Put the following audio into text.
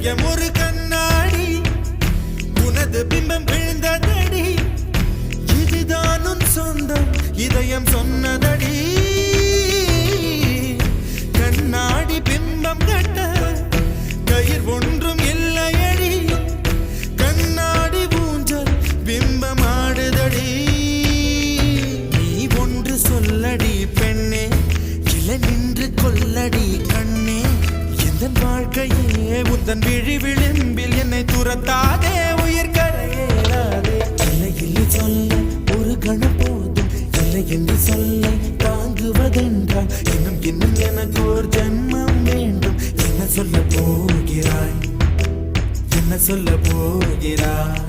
இதயம் ஒரு கண்ணாடி உனது பிம்பம் விழுந்ததடி இதுதான் உன் சொந்தம் இதயம் சொன்னதடி கண்ணாடி பிம்பம் கட்ட கயிர் ஒன்றும் இல்லையடி கண்ணாடி ஊஞ்சல் பிம்பம் ஆடுதடி நீ ஒன்று சொல்லடி பெண்ணே கிளை நின்று கொல்லடி கண்ணே எந்த வாழ்க்கையே உந்தன் விழி விளிம்பில் என்னை துரத்தாதே உயிர் கரையேறாதே இல்லை இல்லை சொல்ல ஒரு கணம் போதும் இல்லை என்று சொல்ல தாங்குவதென்றால் இன்னும் இன்னும் எனக்கு ஒரு ஜன்மம் வேண்டும் என்ன சொல்ல போகிறாய் என்ன சொல்ல போகிறாய்